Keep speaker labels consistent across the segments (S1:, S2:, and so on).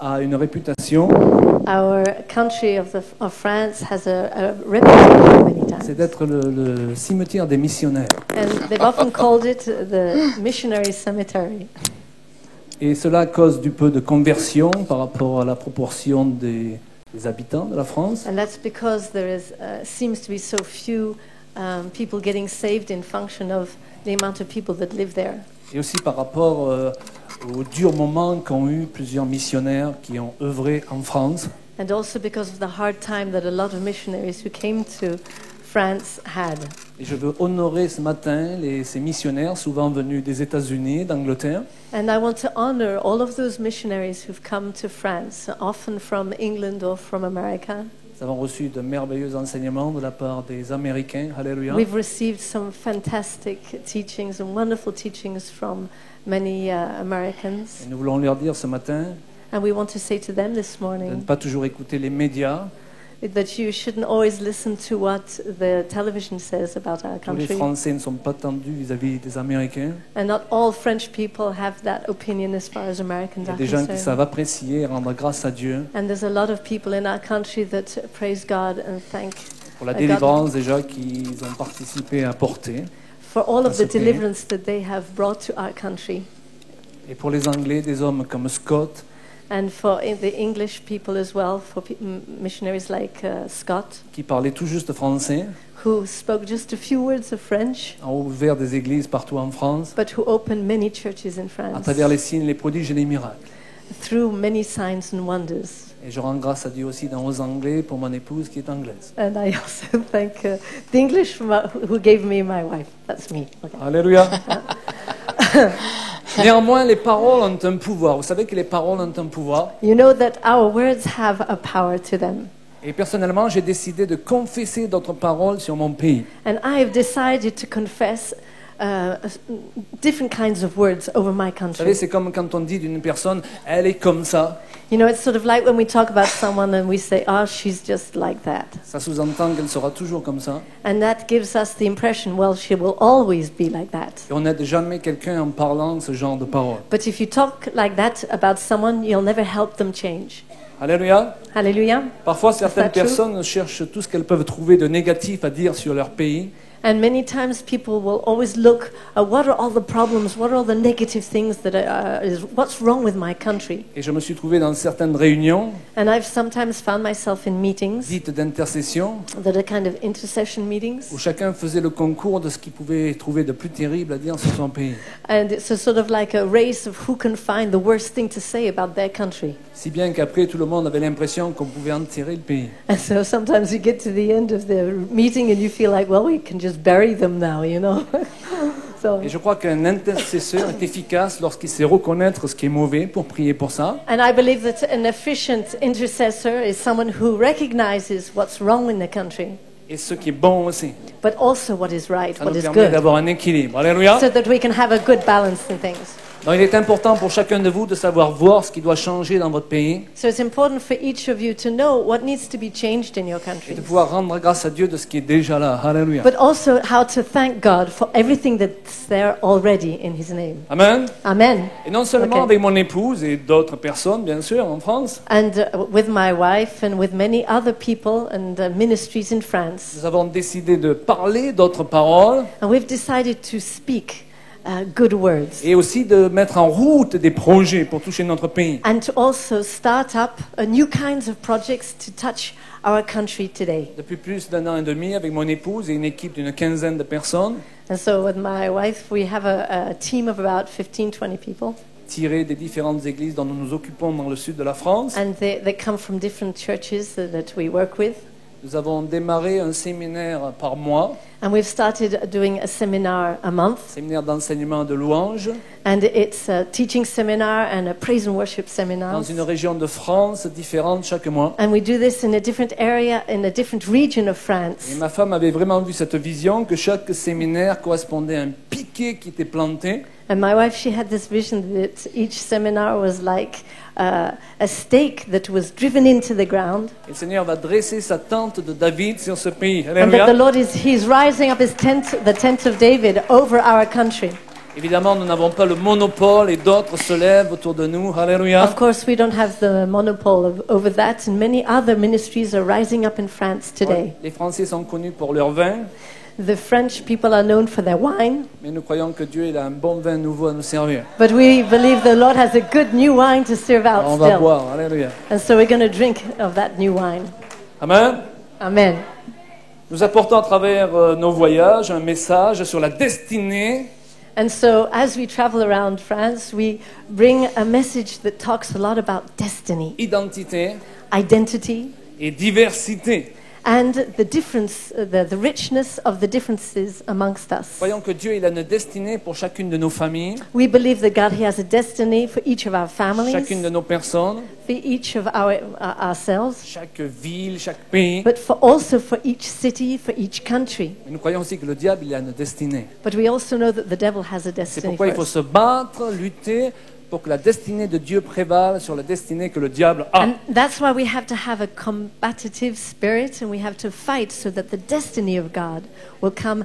S1: a une réputation,
S2: Our country of France has a reputation many times.
S1: c'est d'être le cimetière des missionnaires.
S2: And they've often called it the missionary cemetery.
S1: Et cela cause du peu de conversion par rapport à la proportion des habitants de la France.
S2: And that's because there seems to be so few people getting saved in function of the amount of people that live there.
S1: Et aussi par rapport aux durs moments qu'ont eu plusieurs missionnaires qui ont œuvré en France.
S2: And also because of the hard time that a lot of missionaries who came to France had.
S1: Et je veux honorer ce matin ces missionnaires souvent venus des États-Unis, d'Angleterre.
S2: And I want to honor all of those missionaries who've come to France, often from England or from America.
S1: Nous avons reçu de merveilleux enseignements de la part des Américains. Alléluia.
S2: We've received some fantastic teachings and wonderful teachings from many Americans.
S1: Et nous voulons leur dire ce matin
S2: And we want to say to them this
S1: de ne
S2: morning
S1: pas toujours écouter les médias.
S2: that you shouldn't always listen to what the television says about our
S1: Tous les
S2: country.
S1: Français ne sont pas tendus vis-à-vis des Américains.
S2: And not all French people have that opinion as far as Americans
S1: Il y a
S2: are
S1: des gens qui
S2: concerned.
S1: savent apprécier et rendre grâce à Dieu
S2: And there's a lot of people in our country that praise God and thank
S1: pour la
S2: God
S1: délivrance déjà qu'ils ont participé à porter.
S2: for all of
S1: That's
S2: the
S1: okay.
S2: deliverance that they have brought to our country.
S1: Et pour les Anglais, des hommes comme Scott,
S2: And for the English people as well, for missionaries like Scott,
S1: qui parlaient tout juste français,
S2: who spoke just a few words of French,
S1: ont ouvert des églises partout en France,
S2: but who opened many churches in
S1: à
S2: France
S1: travers les signes, les prodiges et les miracles.
S2: through many signs and wonders.
S1: Et je rends grâce à Dieu aussi aux Anglais pour mon épouse qui est anglaise.
S2: And I also thank the English who gave me my wife. That's me. Okay.
S1: Alléluia. Néanmoins, les paroles ont un pouvoir. Vous savez que les paroles ont un pouvoir.
S2: You know that our words have a power to them.
S1: Et personnellement, j'ai décidé de confesser d'autres paroles sur mon pays.
S2: And I have decided to confess different kinds of words over my
S1: Vous savez,
S2: country.
S1: c'est comme quand on dit d'une personne, elle est comme ça.
S2: You know, it's sort of like when we talk about someone and we say, oh, she's just like that.
S1: Ça sous-entend qu'elle sera toujours comme ça.
S2: And that gives us the impression, well, she will always be like that.
S1: Et on n'aide jamais quelqu'un en parlant ce genre de paroles.
S2: But if you talk like that about someone, you'll never help them change.
S1: Alléluia.
S2: Hallelujah.
S1: Parfois, certaines
S2: that true?
S1: personnes cherchent tout ce qu'elles peuvent trouver de négatif à dire sur leur pays.
S2: And many times people will always look at what are all the problems, what are all the negative things that what's wrong with my country.
S1: Et je me suis trouvé dans certaines réunions
S2: And I've sometimes found myself in meetings
S1: dites d'intercession
S2: that are kind of intercession meetings.
S1: où chacun faisait le concours de ce qu'il pouvait trouver de plus terrible à dire sur son pays.
S2: And it's a sort of like a race of who can find the worst thing to say about their country.
S1: Si bien qu'après, tout le monde avait l'impression qu'on pouvait enterrer le pays.
S2: And so sometimes you get to the end of the meeting and you feel like, well, we can just bury them now, you know. So,
S1: Et je crois qu'un intercesseur est efficace lorsqu'il sait reconnaître ce qui est mauvais pour prier pour ça.
S2: and I believe that an efficient intercessor is someone who recognizes what's wrong in the country,
S1: Et ce qui est bon aussi.
S2: but also what is right,
S1: Ça
S2: what
S1: nous
S2: is
S1: permet
S2: good,
S1: d'avoir un équilibre. Alléluia.
S2: so that we can have a good balance in things.
S1: Donc il est important pour chacun de vous de savoir voir ce qui doit changer dans votre pays
S2: So it's important for each of you to know what needs to be changed in your
S1: et
S2: country,
S1: de pouvoir rendre grâce à Dieu de ce qui est déjà là. Alléluia.
S2: but also how to thank God for everything that's there already in His name.
S1: Amen.
S2: Amen.
S1: Et non seulement
S2: Okay.
S1: avec mon épouse et d'autres personnes, bien sûr, en France,
S2: And with my wife and with many other people and ministries in France.
S1: nous avons décidé de parler d'autres paroles
S2: And we've decided to speak good words
S1: et aussi de mettre en route des projets pour toucher notre pays.
S2: and to also start up new kinds of projects to touch our country today.
S1: Depuis plus d'un an et demi, avec mon épouse et une équipe d'une quinzaine de personnes,
S2: And so with my wife, we have a team of about 15, 20 people.
S1: tirées des différentes églises dont nous nous occupons dans le sud de la France.
S2: And they come from different churches that we work with.
S1: Nous avons démarré un séminaire par mois,
S2: And we've started doing a seminar a month.
S1: séminaire d'enseignement de louanges,
S2: And it's a teaching seminar and a praise and worship seminar.
S1: dans une région de France différente chaque mois.
S2: And we do this in a different area, in a different region of
S1: Et
S2: France.
S1: ma femme avait vraiment vu cette vision que chaque séminaire correspondait à un piquet qui était planté.
S2: And my wife, she had this vision that each seminar was like a stake that was driven into the ground.
S1: Et le Seigneur va dresser sa tente de David sur ce pays.
S2: And that the
S1: Alléluia.
S2: Lord he's rising up his tent, the tent of David, over our country.
S1: Évidemment, nous n'avons pas le monopole et d'autres se lèvent autour de nous. Alléluia.
S2: Of course, we don't have the monopole over that, and many other ministries are rising up in France today.
S1: Les Français sont connus pour leur vin,
S2: The French people are known for their wine,
S1: mais nous croyons que Dieu il a un bon vin nouveau à nous servir.
S2: but we believe the Lord has a good new wine to serve out
S1: Alors, on va
S2: still.
S1: boire. Alléluia.
S2: And so we're going to drink of that new wine.
S1: Amen.
S2: Amen.
S1: Nous apportons à travers nos voyages un message sur la destinée
S2: And so as we travel around France, we bring a message that talks a lot about destiny,
S1: identité
S2: identity,
S1: et diversité.
S2: and the difference, the richness of the differences amongst us.
S1: Croyons que Dieu il a une destinée pour chacune de nos familles,
S2: We believe that God, He has a destiny for each of our families,
S1: chacune de nos personnes,
S2: for each of ourselves,
S1: chaque ville, chaque pays.
S2: but also for each city, for each country.
S1: Mais nous croyons aussi que le diable il a une destinée.
S2: But we also know that the devil has a
S1: C'est
S2: destiny
S1: pourquoi il
S2: for
S1: faut
S2: us.
S1: se battre, lutter pour que la destinée de Dieu prévale sur la destinée que le diable a.
S2: And that's why we have to have a combative spirit, and we have to fight so that the destiny of God will come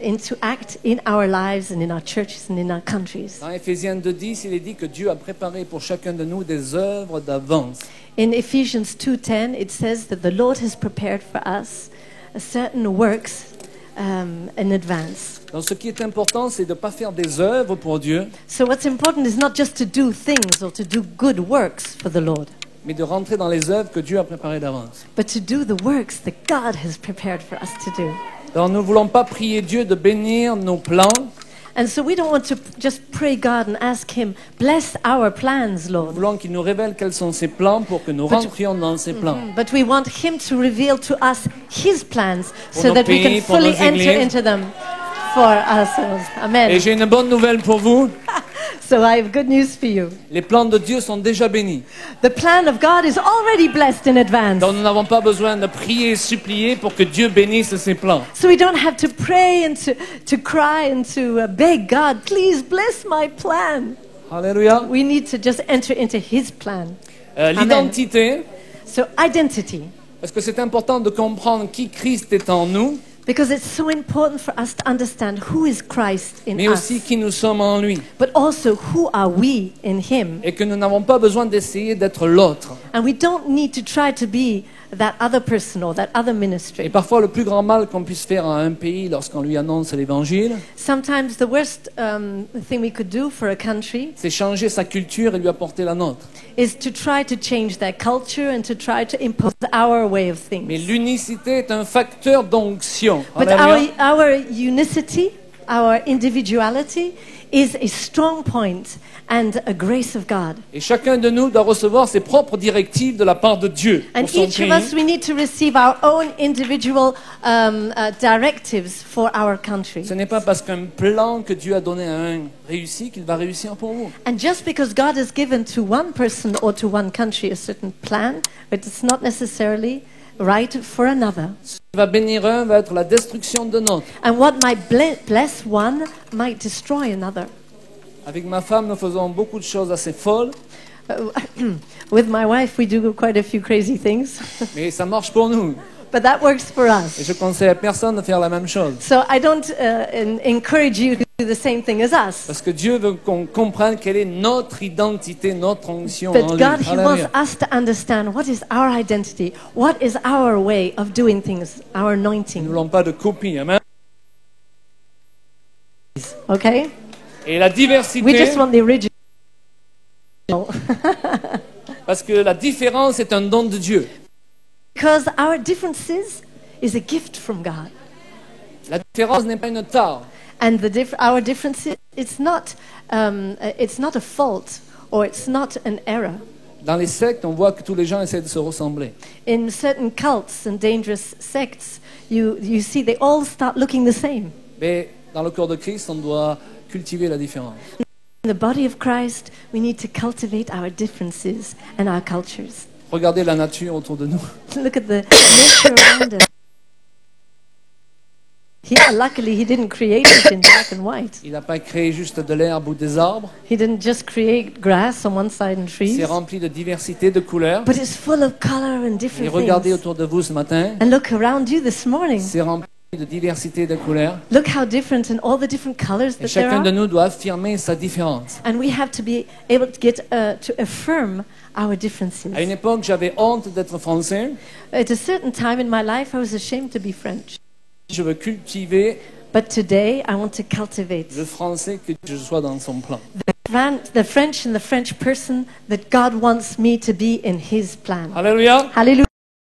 S2: into act in our lives and in our churches and in our countries.
S1: Dans Éphésiens 2:10, il est dit que Dieu a préparé pour chacun de nous des œuvres d'avance.
S2: In Ephesians 2:10, it says that the Lord has prepared for us certain works in advance.
S1: Donc ce qui est important, c'est de ne pas faire des œuvres pour Dieu,
S2: So what's important is not just to do things or to do good works for the Lord,
S1: mais de rentrer dans les œuvres que Dieu a préparées d'avance.
S2: but to do the works that God has prepared for us to do.
S1: Donc nous ne voulons pas prier Dieu de bénir nos plans,
S2: And so we don't want to just pray God and ask Him, bless our plans,
S1: nous
S2: Lord.
S1: voulons qu'il nous révèle quels sont ses plans pour que nous rentrions dans ses plans.
S2: But we want Him to reveal to us His plans
S1: Pour
S2: so
S1: nos
S2: that we
S1: pays,
S2: can
S1: pour
S2: fully
S1: nos
S2: enter
S1: églises.
S2: into them for ourselves.
S1: Et
S2: Amen.
S1: j'ai une bonne nouvelle pour vous,
S2: So I have good news for you.
S1: les plans de Dieu sont déjà bénis.
S2: The plan of God is already blessed in advance.
S1: Donc nous n'avons pas besoin de prier et supplier pour que Dieu bénisse ses plans.
S2: So we don't have to pray and to cry and to beg God, please bless my plan.
S1: Alléluia.
S2: We need to just enter into His plan.
S1: L'identité,
S2: So identity,
S1: parce que c'est important de comprendre qui Christ est en nous,
S2: because it's so important for us to understand who is Christ in
S1: mais
S2: us,
S1: aussi qui nous sommes en lui.
S2: but also who are we in Him.
S1: Et que nous n'avons pas besoin d'essayer d'être l'autre.
S2: And we don't need to try to be that other person or that other
S1: Et
S2: ministry.
S1: parfois, le plus grand mal qu'on puisse faire à un pays lorsqu'on lui annonce l'évangile,
S2: Sometimes the worst thing we could do for a country
S1: c'est changer sa culture et lui apporter la nôtre.
S2: is to try to change their culture and to try to impose our way of
S1: Mais
S2: things.
S1: l'unicité est un facteur d'onction.
S2: But
S1: Alléluia.
S2: our unicity, our individuality is a strong point and a grace of God.
S1: Et chacun de nous doit recevoir ses propres directives de la part de Dieu
S2: And
S1: pour son
S2: each of
S1: pays.
S2: us, we need to receive our own individual directives for our country.
S1: Ce n'est pas parce qu'un plan que Dieu a donné à un réussit qu'il va réussir pour vous.
S2: And just because God has given to one person or to one country a certain plan, but it's not necessarily right for another.
S1: Ce qui va bénir un va être la destruction de l'autre.
S2: And what might bless one might destroy another.
S1: Avec ma femme, nous faisons beaucoup de choses assez folles,
S2: With my wife, we do quite a few crazy things,
S1: mais ça marche pour nous.
S2: but that works for
S1: Et
S2: us.
S1: je conseille à personne de faire la même chose.
S2: So I don't encourage you to do the same thing as us.
S1: Parce que Dieu veut qu'on comprenne quelle est notre identité, notre onction en
S2: But
S1: lui.
S2: God, He wants
S1: Alléluia.
S2: us to understand what is our identity, what is our way of doing things, our
S1: Nous
S2: anointing.
S1: ne voulons pas de copie. Amen.
S2: Okay?
S1: Et la
S2: We
S1: diversité,
S2: just want the original.
S1: parce que la différence est un don de Dieu.
S2: Because our differences is a gift from God.
S1: La différence n'est pas une tare.
S2: And our differences, it's not a fault or it's not an error.
S1: Dans les sectes, on voit que tous les gens essaient de se ressembler.
S2: In certain cults and dangerous sects, you see they all start looking the same.
S1: Mais dans le corps de Christ, on doit cultiver la différence.
S2: In the body of Christ, we need to cultivate our differences and our cultures.
S1: Regardez la nature autour de nous.
S2: Look at the nature around us. Luckily, He didn't create it in black and white.
S1: Il n'a pas créé juste de l'herbe ou des arbres.
S2: He didn't just create grass on one side and trees,
S1: C'est rempli de diversité de couleurs.
S2: but it's full of color and
S1: Et
S2: different
S1: regardez
S2: things.
S1: autour de vous ce matin.
S2: And look around you this morning.
S1: C'est rempli de diversité de couleurs.
S2: Look how different and all the different colors
S1: Et
S2: that there
S1: chacun de
S2: are.
S1: nous doit affirmer sa différence.
S2: And we have to be able to get to affirm our differences.
S1: À une époque, j'avais honte d'être français.
S2: At a certain time in my life, I was ashamed to be French.
S1: Je veux cultiver
S2: But today, I want to cultivate
S1: le français que je sois dans son plan.
S2: the French and the French person that God wants me to be in His plan.
S1: Alléluia.
S2: Hallelujah.